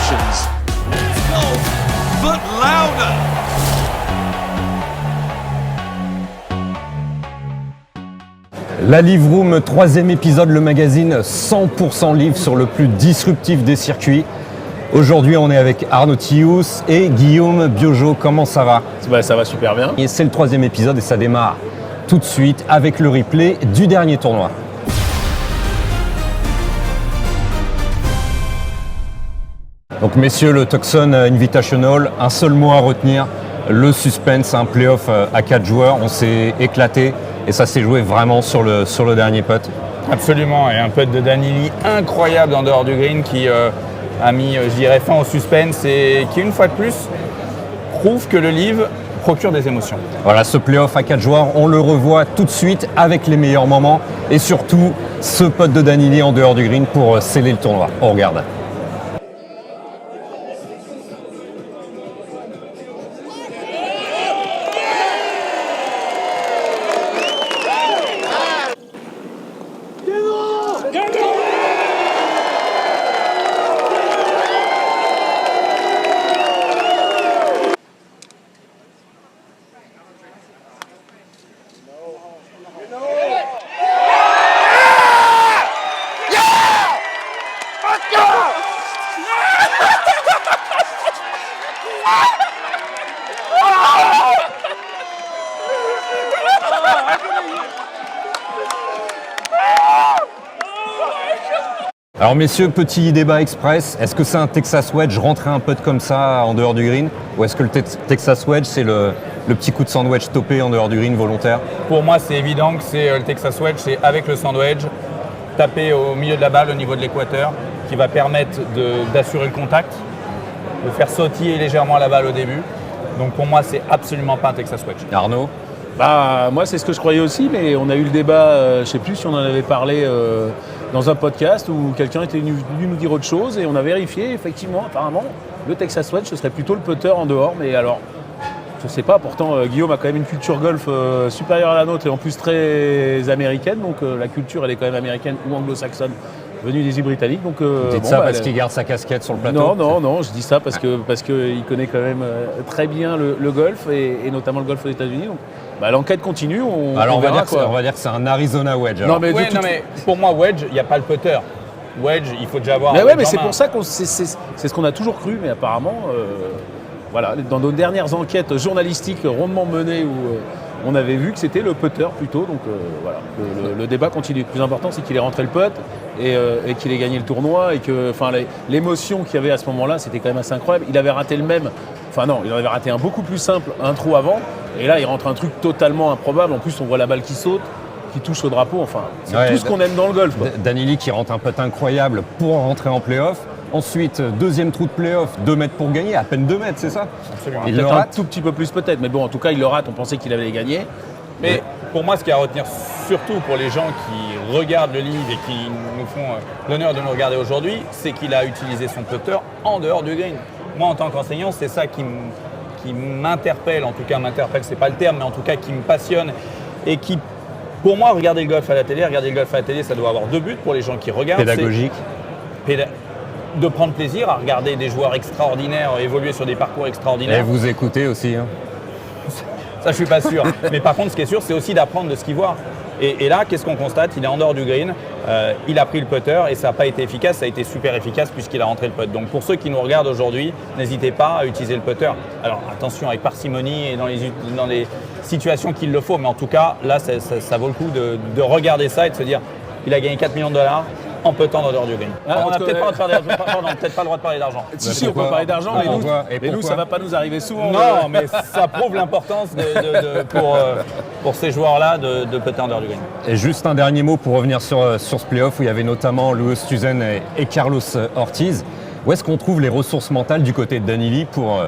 congratulations. But louder. La Live Room, 3e épisode, le magazine 100% livre sur le plus disruptif des circuits. Aujourd'hui, on est avec Arnaud Thious et Guillaume Biojo. Comment ça va ? Ça va super bien. Et c'est le 3e épisode et ça démarre tout de suite avec le replay du dernier tournoi. Donc messieurs, le Tucson Invitational, un seul mot à retenir, le suspense, un playoff à 4 joueurs, on s'est éclaté et ça s'est joué vraiment sur le dernier putt. Absolument, et un putt de Danili incroyable en dehors du green qui a mis, je dirais, fin au suspense et qui, une fois de plus, prouve que le live procure des émotions. Voilà, ce playoff à 4 joueurs, on le revoit tout de suite avec les meilleurs moments et surtout ce putt de Danili en dehors du green pour sceller le tournoi. On regarde. Alors messieurs, petit débat express, est-ce que c'est un Texas Wedge rentrer un putt comme ça en dehors du green ou est-ce que le Texas Wedge c'est le petit coup de sandwich topé en dehors du green volontaire ? Pour moi, c'est évident que c'est le Texas Wedge, c'est avec le sandwich, taper au milieu de la balle au niveau de l'équateur, qui va permettre d'assurer le contact, de faire sautiller légèrement la balle au début. Donc pour moi, c'est absolument pas un Texas Wedge. Arnaud ? Moi, c'est ce que je croyais aussi, mais on a eu le débat, je ne sais plus si on en avait parlé dans un podcast où quelqu'un était venu nous dire autre chose et on a vérifié, effectivement, apparemment, le Texas Wedge, ce serait plutôt le putter en dehors, mais alors, je ne sais pas, pourtant, Guillaume a quand même une culture golf supérieure à la nôtre et en plus très américaine, donc la culture, elle est quand même américaine ou anglo-saxonne, venue des îles britanniques. Donc, dites ça parce qu'il garde sa casquette sur le plateau ? Non, je dis ça parce qu'il connaît quand même très bien le golf et notamment le golf aux États-Unis. Donc, l'enquête continue. On va dire que c'est un Arizona Wedge. Non, mais pour moi, Wedge, il n'y a pas le putter. Wedge, il faut déjà avoir. Mais c'est pour ça que c'est ce qu'on a toujours cru, mais apparemment, dans nos dernières enquêtes journalistiques rondement menées où on avait vu que c'était le putter plutôt. Donc le débat continue. Le plus important, c'est qu'il ait rentré le putt et qu'il ait gagné le tournoi et que, l'émotion qu'il y avait à ce moment-là, c'était quand même assez incroyable. Il avait raté le même. Il en avait raté un beaucoup plus simple, un trou avant. Et là, il rentre un truc totalement improbable. En plus, on voit la balle qui saute, qui touche au drapeau. C'est tout ce qu'on aime dans le golf. Danili qui rentre un putt incroyable pour rentrer en play-off. Ensuite, deuxième trou de play-off, 2 mètres pour gagner, à peine 2 mètres, c'est ça ? Absolument. Il le rate un tout petit peu plus peut-être. Mais bon, en tout cas, il le rate. On pensait qu'il avait gagné. Mais pour moi, ce qu'il y a à retenir, surtout pour les gens qui regardent le livre et qui nous font l'honneur de nous regarder aujourd'hui, c'est qu'il a utilisé son putter en dehors du green. Moi, en tant qu'enseignant, c'est ça qui m'interpelle, en tout cas c'est pas le terme, mais en tout cas qui me passionne et qui, pour moi, regarder le golf à la télé, ça doit avoir 2 buts pour les gens qui regardent. Pédagogique. De prendre plaisir à regarder des joueurs extraordinaires évoluer sur des parcours extraordinaires. Et vous écoutez aussi. Ça, je suis pas sûr. Mais par contre, ce qui est sûr, c'est aussi d'apprendre de ce qu'il voit. Et là, qu'est-ce qu'on constate ? Il est en dehors du green, il a pris le putter et ça n'a pas été efficace, ça a été super efficace puisqu'il a rentré le putt. Donc pour ceux qui nous regardent aujourd'hui, n'hésitez pas à utiliser le putter. Alors attention, avec parcimonie et dans les situations qu'il le faut, mais en tout cas, là, ça vaut le coup de regarder ça et de se dire, il a gagné 4 millions de dollars en peutant en dehors du green. On n'a peut-être pas le droit de parler d'argent. Si, on peut parler d'argent, mais nous, ça ne va pas nous arriver souvent. Non, mais ça prouve l'importance pour ces joueurs-là de putter en dehors du green. Et juste un dernier mot pour revenir sur ce playoff où il y avait notamment Louis Oosthuizen et Carlos Ortiz. Où est-ce qu'on trouve les ressources mentales du côté de Danili pour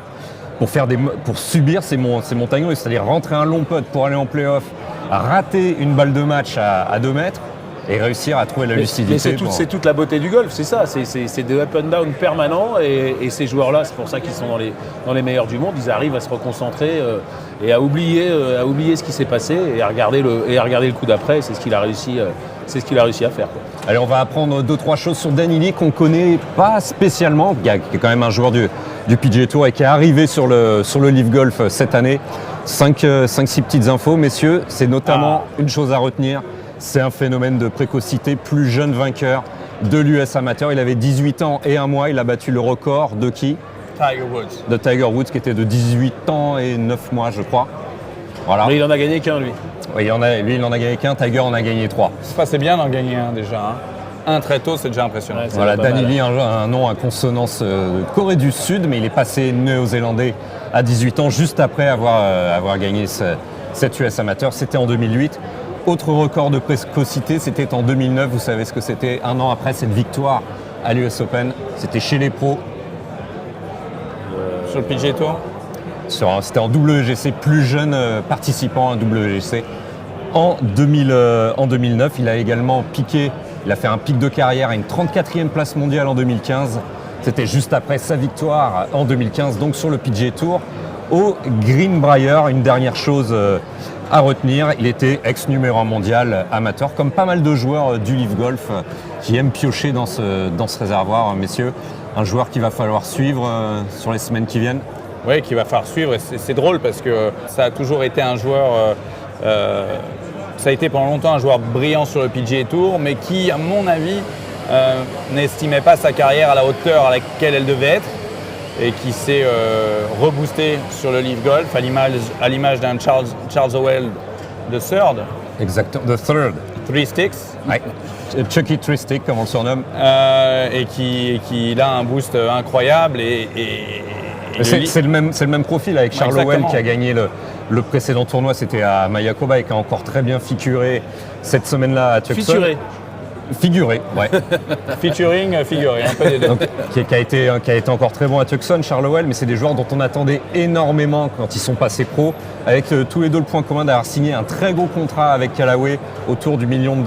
subir ces montagnes, c'est-à-dire rentrer un long putt pour aller en playoff, rater une balle de match à 2 mètres et réussir à trouver la lucidité. Mais c'est toute la beauté du golf, c'est ça, c'est des up and down permanents et ces joueurs-là, c'est pour ça qu'ils sont dans les meilleurs du monde, ils arrivent à se reconcentrer et à oublier ce qui s'est passé et à regarder le coup d'après, c'est ce qu'il a réussi c'est ce qu'il a réussi à faire, quoi. Allez, on va apprendre 2-3 choses sur Danny Lee qu'on connaît pas spécialement, qui est quand même un joueur du PGA Tour et qui est arrivé sur le Live Golf cette année. 5-6 petites infos, messieurs. C'est notamment une chose à retenir, c'est un phénomène de précocité. Plus jeune vainqueur de l'US Amateur. Il avait 18 ans et 1 mois. Il a battu le record de qui ? Tiger Woods. De Tiger Woods, qui était de 18 ans et 9 mois, je crois. Voilà. Mais il en a gagné qu'un, lui. Oui, lui, il en a gagné qu'un. Tiger en a gagné 3. C'est bien d'en gagner un déjà. Un très tôt, c'est déjà impressionnant. Ouais, Voilà, pas Danny mal. Lee, un nom à consonance de Corée du Sud, mais il est passé néo-zélandais à 18 ans, juste après avoir gagné cette US Amateur. C'était en 2008. Autre record de précocité, c'était en 2009. Vous savez ce que c'était, un an après cette victoire à l'US Open. C'était chez les pros. Sur le PGA Tour. C'était en WGC, plus jeune participant à un WGC. En 2009, il a également piqué, il a fait un pic de carrière à une 34e place mondiale en 2015. C'était juste après sa victoire en 2015, donc sur le PGA Tour. Au Greenbrier, une dernière chose à retenir, il était ex-numéro 1 mondial amateur, comme pas mal de joueurs du Live Golf qui aiment piocher dans ce réservoir, messieurs. Un joueur qu'il va falloir suivre sur les semaines qui viennent. Oui, qu'il va falloir suivre. Et c'est drôle parce que ça a toujours été un joueur, ça a été pendant longtemps un joueur brillant sur le PGA Tour, mais qui, à mon avis, n'estimait pas sa carrière à la hauteur à laquelle elle devait être et qui s'est reboosté sur le Live Golf à l'image d'un Charles Howell de third. Exactement, the third. Three Sticks. Ouais. Chucky Tristic, comme on le surnomme. Et qui a un boost incroyable et C'est le même profil avec Charles Howell Exactement. qui a gagné le précédent tournoi, c'était à Mayakoba et qui a encore très bien figuré cette semaine-là à Tucson. Figuré, ouais. Featuring, figuré, un peu des deux. Donc, qui a été encore très bon à Tucson, Charles Howell, mais c'est des joueurs dont on attendait énormément quand ils sont passés pro, avec tous les deux le point commun d'avoir signé un très gros contrat avec Callaway autour du $1 million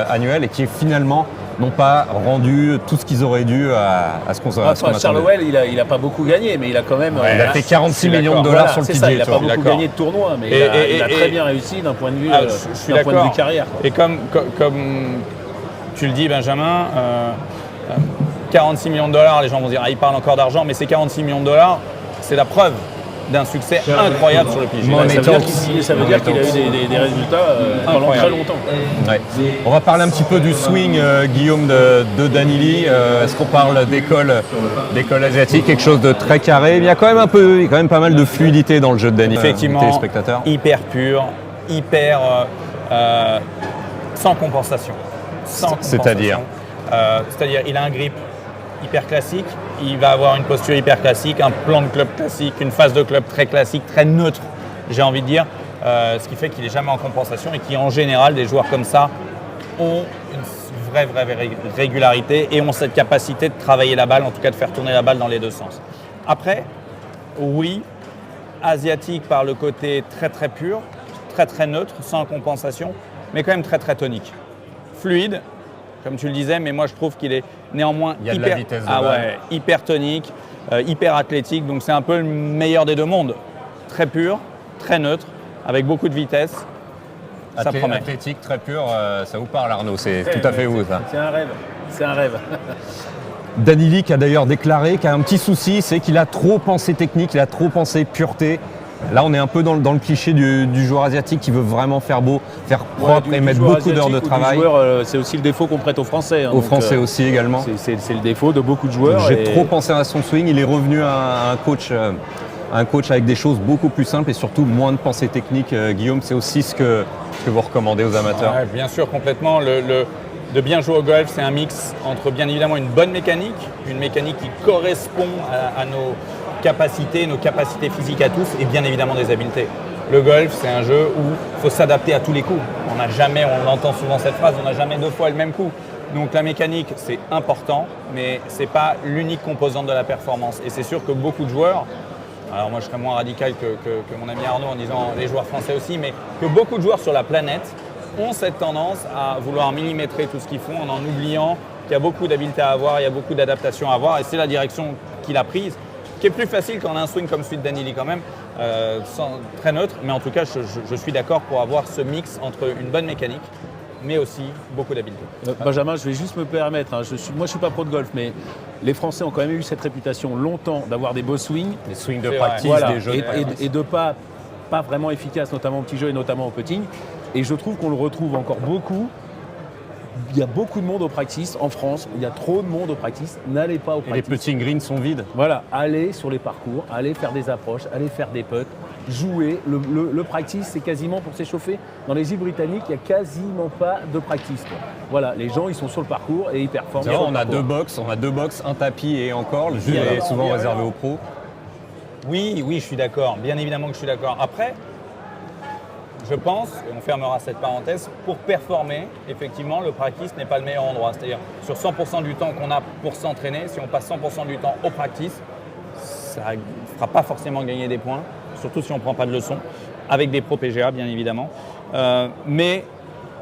annuel et qui finalement n'ont pas rendu tout ce qu'ils auraient dû à ce qu'on attendait. Charles Howell, il a pas beaucoup gagné, mais il a quand même. Il a fait 46 millions de dollars sur le c'est PGA ça, il a Tour. pas beaucoup gagné de tournois, mais il a très bien réussi d'un point de vue, Je suis d'un point de d'accord. vue carrière, quoi. Et comme tu le dis, Benjamin, 46 millions de dollars, les gens vont dire il parle encore d'argent, mais ces 46 millions de dollars, c'est la preuve d'un succès incroyable sur le PGA. Money Ça veut dire qu'il a eu des résultats pendant très Incroyable. longtemps. Ouais. On va parler un petit peu du swing, Guillaume, de Danny Lee. Est-ce qu'on parle d'école asiatique, quelque chose de très carré? Il y a quand même pas mal de fluidité dans le jeu de Danny. Effectivement, téléspectateurs. hyper pur, hyper sans compensation. C'est-à-dire C'est-à-dire, il a un grip hyper classique, il va avoir une posture hyper classique, un plan de club classique, une phase de club très classique, très neutre, j'ai envie de dire, ce qui fait qu'il n'est jamais en compensation et qui, en général, des joueurs comme ça ont une vraie régularité et ont cette capacité de travailler la balle, en tout cas de faire tourner la balle dans les deux sens. Après, oui, asiatique par le côté très pur, très neutre, sans compensation, mais quand même très tonique. Fluide, comme tu le disais, mais moi je trouve qu'il est néanmoins Il y a de la vitesse de balle. hyper tonique, hyper athlétique, donc c'est un peu le meilleur des deux mondes. Très pur, très neutre, avec beaucoup de vitesse, ça promet. Athlétique, très pur, ça vous parle Arnaud, c'est tout à fait vous ça. C'est un rêve. Danny Lee qui a d'ailleurs déclaré qu'il a un petit souci, c'est qu'il a trop pensé technique, il a trop pensé pureté. Là, on est un peu dans le cliché du joueur asiatique qui veut vraiment faire beau, faire propre et mettre beaucoup d'heures de travail. C'est aussi le défaut qu'on prête aux Français. Aux Français aussi également. C'est le défaut de beaucoup de joueurs. J'ai trop pensé à son swing. Il est revenu à un coach avec des choses beaucoup plus simples et surtout moins de pensée technique. Guillaume, c'est aussi ce que vous recommandez aux amateurs. Ouais, bien sûr, complètement. De bien jouer au golf, c'est un mix entre bien évidemment une bonne mécanique, une mécanique qui correspond à nos capacités physiques à tous et bien évidemment des habiletés. Le golf, c'est un jeu où il faut s'adapter à tous les coups. On entend souvent cette phrase, on n'a jamais deux fois le même coup. Donc la mécanique, c'est important, mais ce n'est pas l'unique composante de la performance. Et c'est sûr que beaucoup de joueurs, alors moi je serais moins radical que mon ami Arnaud en disant les joueurs français aussi, mais que beaucoup de joueurs sur la planète ont cette tendance à vouloir millimétrer tout ce qu'ils font en oubliant qu'il y a beaucoup d'habileté à avoir, il y a beaucoup d'adaptation à avoir et c'est la direction qu'il a prise, qui est plus facile quand on a un swing comme celui de Danny Lee quand même, très neutre, mais en tout cas je suis d'accord pour avoir ce mix entre une bonne mécanique mais aussi beaucoup d'habileté. Benjamin, je vais juste me permettre, hein, moi je suis pas pro de golf, mais les Français ont quand même eu cette réputation longtemps d'avoir des beaux swings. Les swings de C'est vrai. practice, Voilà, des jeux de practice. et de pas vraiment efficace, notamment au petit jeu et notamment au putting. Et je trouve qu'on le retrouve encore beaucoup. Il y a beaucoup de monde au practice en France, il y a trop de monde au practice, n'allez pas au Et les practice. putting greens sont vides. Voilà, allez sur les parcours, allez faire des approches, allez faire des putts, jouer. Le practice, c'est quasiment pour s'échauffer. Dans les îles britanniques, il n'y a quasiment pas de practice, quoi. Voilà, les gens, ils sont sur le parcours et ils performent. C'est vrai, sur le on a parcours. deux box, un tapis et encore. Le jeu Bien est sûr. souvent Bien réservé sûr. aux pros. Oui, je suis d'accord. Bien évidemment que je suis d'accord. Après, je pense, et on fermera cette parenthèse, pour performer, effectivement, le practice n'est pas le meilleur endroit. C'est-à-dire, sur 100% du temps qu'on a pour s'entraîner, si on passe 100% du temps au practice, ça ne fera pas forcément gagner des points, surtout si on ne prend pas de leçons, avec des pros PGA, bien évidemment. Mais,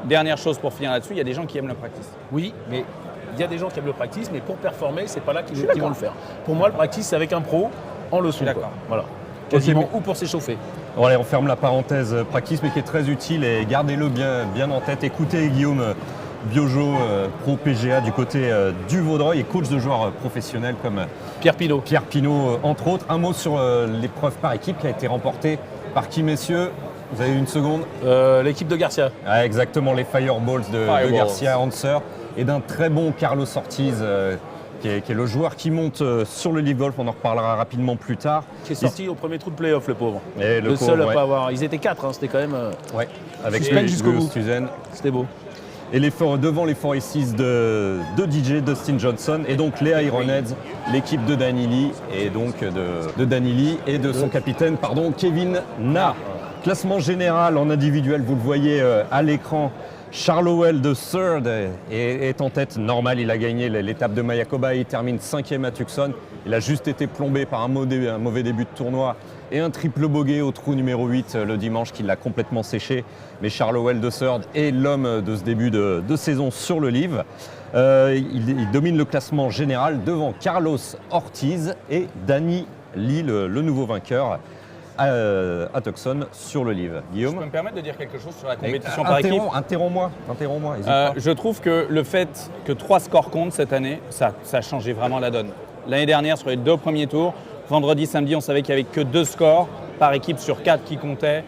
dernière chose pour finir là-dessus, il y a des gens qui aiment le practice. Oui, mais il y a des gens qui aiment le practice, mais pour performer, c'est pas là qu'ils suis vont d'accord. le faire. Pour moi, le practice, c'est avec un pro en leçon. d'accord. Quoi. Voilà. Quasiment, mais- ou pour s'échauffer. Bon, allez, on ferme la parenthèse practice, mais qui est très utile et gardez-le bien en tête. Écoutez Guillaume Biojo, pro PGA du côté du Vaudreuil et coach de joueurs professionnels comme Pierre Pinot. Pierre Pinault, entre autres. Un mot sur l'épreuve par équipe qui a été remportée par qui, messieurs? Vous avez une seconde? L'équipe de Garcia. Ah, exactement, les Fireballs de Fireballs. Garcia Hanser et d'un très bon Carlos Ortiz, qui est le joueur qui monte sur le Live Golf. On en reparlera rapidement plus tard. Qui est sorti au premier trou de play-off, le pauvre. Et Le le seul pauvre, à pas avoir. Ils étaient 4, hein, c'était quand même. ouais, avec Suspense lui, jusqu'au bout. Stuzen. C'était beau. Et devant les 4-6 de DJ Dustin Johnson et donc les Ironheads, l'équipe de Danny Lee et donc de Danny Lee et de son capitaine, Kevin Na. Classement général en individuel, vous le voyez à l'écran. Charlowell de third est en tête, normal, il a gagné l'étape de Mayakoba, il termine 5e à Tucson. Il a juste été plombé par un mauvais début de tournoi et un triple bogey au trou numéro 8 le dimanche qui l'a complètement séché. Mais Charlowell de third est l'homme de ce début de saison sur le Live. Il domine le classement général devant Carlos Ortiz et Danny Lee, le nouveau vainqueur à Tucson sur le Live. Je Guillaume? peux me permettre de dire quelque chose sur la compétition par équipe? Interromps-moi, hésite pas. Je trouve que le fait que 3 scores comptent cette année, ça a changé vraiment la donne. L'année dernière, sur les 2 premiers tours, vendredi, samedi, on savait qu'il n'y avait que 2 scores par équipe sur 4 qui comptaient.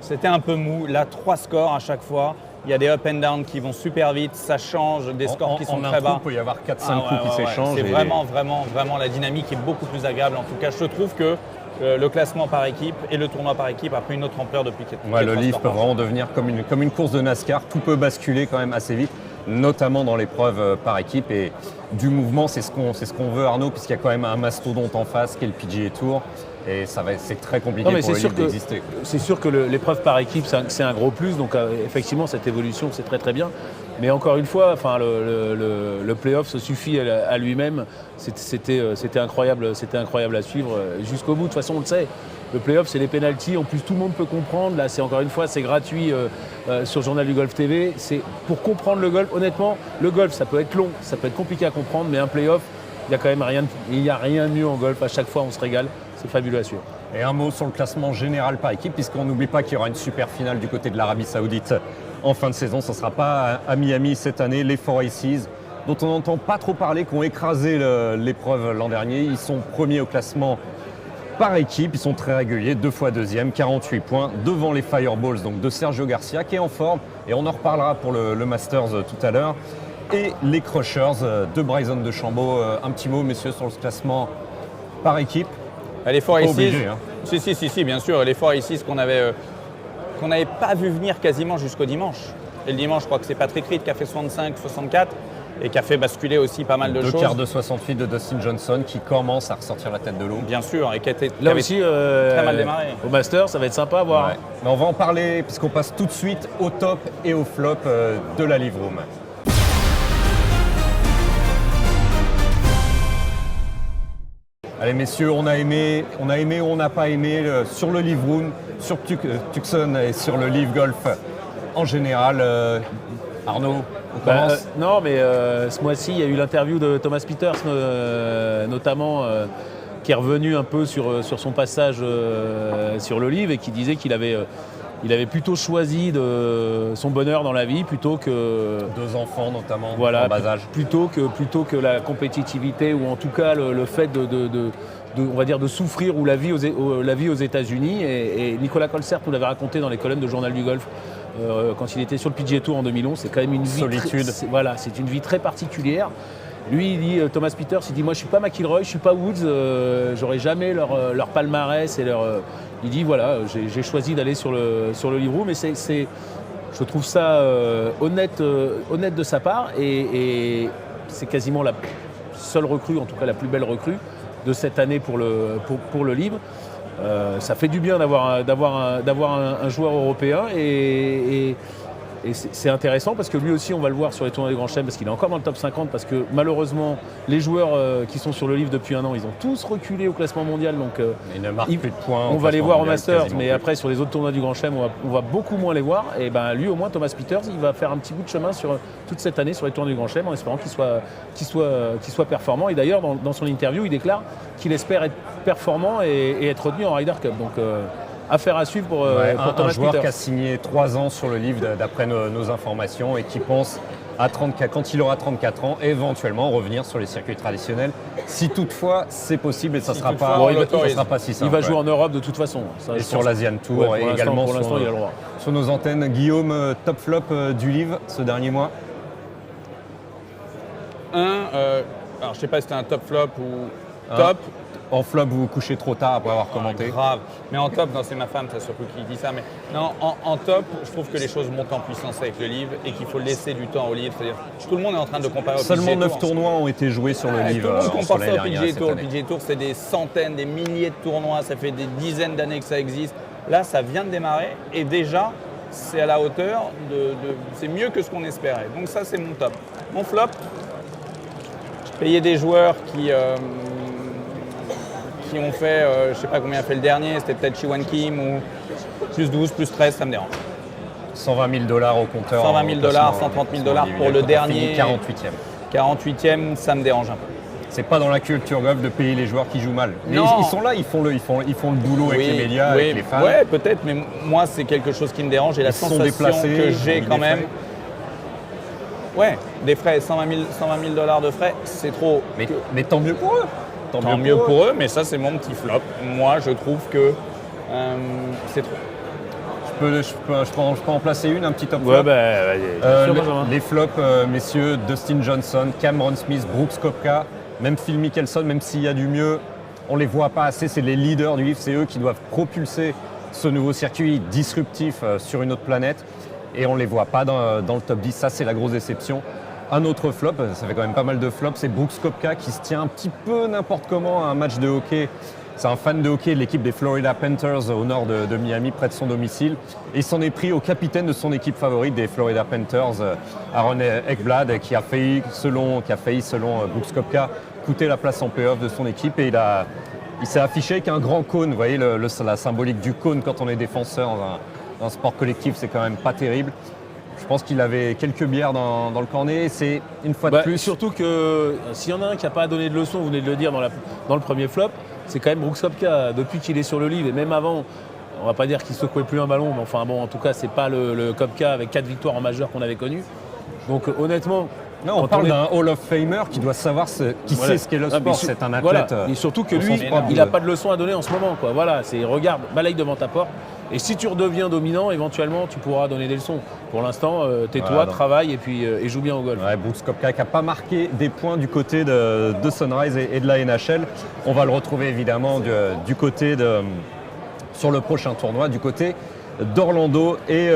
C'était un peu mou. Là, 3 scores à chaque fois. Il y a des up and down qui vont super vite. Ça change, des scores qui sont en très un trou, bas. il peut y avoir 4-5 Ah, coups qui s'échangent. C'est et- vraiment, la dynamique est beaucoup plus agréable. En tout cas, je trouve que le classement par équipe et le tournoi par équipe a pris une autre ampleur depuis qu'il y a Ouais, trois le Live scores peut par vraiment devenir comme une course de NASCAR. Tout peut basculer quand même assez vite, notamment dans l'épreuve par équipe. Et du mouvement, c'est ce qu'on veut, Arnaud, puisqu'il y a quand même un mastodonte en face qui est le PGA Tour. Et c'est très compliqué Non, mais pour le Live d'exister. c'est sûr que l'épreuve par équipe, c'est un gros plus. Donc, effectivement, cette évolution, c'est très très bien. Mais encore une fois, enfin, le play-off se suffit à lui-même. C'était incroyable à suivre jusqu'au bout. De toute façon, on le sait. Le play-off, c'est les pénaltys. En plus, tout le monde peut comprendre. Là, c'est encore une fois, c'est gratuit sur le Journal du Golf TV. C'est pour comprendre le golf. Honnêtement, le golf, ça peut être long, ça peut être compliqué à comprendre, mais un play-off, il y a quand même rien de mieux en golf. À chaque fois, on se régale. C'est fabuleux à suivre. Et un mot sur le classement général par équipe, puisqu'on n'oublie pas qu'il y aura une super finale du côté de l'Arabie Saoudite en fin de saison. Ce ne sera pas à Miami cette année. Les Four Aces, dont on n'entend pas trop parler, qui ont écrasé l'épreuve l'an dernier. Ils sont premiers au classement par équipe. Ils sont très réguliers, 2 fois deuxième, 48 points, devant les Fireballs donc de Sergio Garcia, qui est en forme. Et on en reparlera pour le Masters tout à l'heure. Et les Crushers de Bryson DeChambeau. Un petit mot, messieurs, sur le classement par équipe. Les Four Aces, obligé, hein. Si, bien sûr. Les Four Aces qu'on n'avait pas vu venir quasiment jusqu'au dimanche. Et le dimanche, je crois que c'est Patrick Reed qui a fait 65, 64 et qui a fait basculer aussi pas mal de Deux choses. quarts de 68 de Dustin Johnson qui commence à ressortir la tête de l'eau. Bien sûr, et qui Là avait aussi, très mal démarré. au Master, ça va être sympa à voir. Ouais. Mais on va en parler puisqu'on passe tout de suite au top et au flop de la Live Room. Allez messieurs, on a aimé ou on n'a pas aimé sur le Live Room, sur Tucson et sur le Live Golf en général. Arnaud, on commence. Non, mais ce mois-ci, il y a eu l'interview de Thomas Pieters, notamment, qui est revenu un peu sur son passage sur le Live et qui disait qu'il avait il avait plutôt choisi son bonheur dans la vie plutôt que 2 enfants notamment, voilà, en bas âge. plutôt que la compétitivité ou en tout cas le fait on va dire de souffrir ou la vie aux États-Unis. Et Nicolas Colsert nous l'avait raconté dans les colonnes de Journal du Golf quand il était sur le PGA Tour en 2011. C'est quand même une vie solitude. C'est une vie très particulière. Lui, il dit, Thomas Pieters, il dit, moi je suis pas McIlroy, je suis pas Woods, j'aurai jamais leur palmarès et il dit voilà, j'ai choisi d'aller sur le Live, mais je trouve ça honnête de sa part et c'est quasiment la seule recrue, en tout cas la plus belle recrue de cette année pour le Live. Ça fait du bien d'avoir un joueur européen et c'est intéressant parce que lui aussi, on va le voir sur les tournois des Grands Chelems parce qu'il est encore dans le top 50 parce que malheureusement, les joueurs qui sont sur le Live depuis un an, ils ont tous reculé au classement mondial. Donc, Ils ne marquent plus de points. on va les voir au Masters, mais plus. après, sur les autres tournois du Grand Chelem, on va beaucoup moins les voir. Et ben, lui, au moins, Thomas Pieters, il va faire un petit bout de chemin sur toute cette année sur les tournois du Grand Chelem en espérant qu'il soit performant. Et d'ailleurs, dans son interview, il déclare qu'il espère être performant et être retenu en Ryder Cup. Donc, affaire à suivre pour Thomas un joueur Pieters. qui a signé 3 ans sur le Live d'après nos informations et qui pense quand il aura 34 ans, éventuellement revenir sur les circuits traditionnels. Si toutefois c'est possible et ça ne sera pas si simple. Il va jouer en Europe de toute façon. Ça, et sur l'Asian Tour ouais, et également pour l'instant, il a le droit. sur nos antennes. Guillaume, top flop du Live ce dernier mois. Alors je sais pas si c'était un top flop ou Top. top. En flop, vous vous couchez trop tard après avoir commenté. Grave. Mais en top, non, c'est ma femme, ça surtout qui dit ça. Mais non, en top, je trouve que les choses montent en puissance avec le Live et qu'il faut laisser du temps au Live. C'est-à-dire, tout le monde est en train de comparer au Seulement PGA 9 Tour. tournois ont été joués sur le Live. Tout le monde entre compare l'année ça au dernière et PGA cette Tour. année. Le PGA Tour, c'est des centaines, des milliers de tournois. Ça fait des dizaines d'années que ça existe. Là, ça vient de démarrer et déjà, c'est à la hauteur c'est mieux que ce qu'on espérait. Donc ça, c'est mon top. Mon flop, je payais des joueurs qui ont fait, je ne sais pas combien a fait le dernier, c'était peut-être Chi-Wan Kim ou plus 12, plus 13, ça me dérange. 120 000 $ au compteur. 120 000 $, 130 000 $ pour le dernier. 48e. 48e, ça me dérange un peu. C'est pas dans la culture golf de payer les joueurs qui jouent mal. Mais Non. ils sont là, ils font le boulot avec les médias, avec les fans. Ouais, peut-être, mais moi, c'est quelque chose qui me dérange et la Ils sont sensation déplacés, que j'ai avec quand des même. frais. Ouais, des frais, 120 000 $ de frais, c'est trop. Mais tant mieux pour eux. Tant mieux pour eux, mais ça, c'est mon petit flop. Moi, je trouve que c'est trop. Je peux en placer un petit top flop. Ouais, vas-y. Les flops, messieurs, Dustin Johnson, Cameron Smith, Brooks Koepka, même Phil Mickelson, même s'il y a du mieux, on ne les voit pas assez. C'est les leaders du Live, c'est eux qui doivent propulser ce nouveau circuit disruptif sur une autre planète. Et on ne les voit pas dans le top 10. Ça, c'est la grosse déception. Un autre flop, ça fait quand même pas mal de flops, c'est Brooks Koepka qui se tient un petit peu n'importe comment à un match de hockey. C'est un fan de hockey de l'équipe des Florida Panthers au nord de Miami, près de son domicile. Et il s'en est pris au capitaine de son équipe favorite des Florida Panthers, Aaron Ekblad, qui a failli, selon Brooks Koepka, coûter la place en playoff de son équipe. Et il s'est affiché avec un grand cône. Vous voyez la symbolique du cône quand on est défenseur dans un sport collectif, c'est quand même pas terrible. Je pense qu'il avait quelques bières dans le cornet. C'est une fois de plus. Surtout que s'il y en a un qui n'a pas donné de leçon, vous venez de le dire dans le premier flop, c'est quand même Brooks Koepka. Depuis qu'il est sur le Live et même avant, on va pas dire qu'il secouait plus un ballon, mais enfin bon, en tout cas, c'est pas le Koepka avec 4 victoires en majeur qu'on avait connu. Donc honnêtement. Non, on parle d'un Hall of Famer qui doit savoir sait ce qu'est le sport. C'est un athlète. Et surtout que lui, il n'a pas de leçon à donner en ce moment. Quoi. Voilà, c'est regarde, balaye devant ta porte. Et si tu redeviens dominant, éventuellement, tu pourras donner des leçons. Pour l'instant, tais-toi, travaille et joue bien au golf. Ouais, Brooks Koepka qui n'a pas marqué des points du côté de Sunrise et de la NHL. On va le retrouver évidemment du côté sur le prochain tournoi, du côté d'Orlando et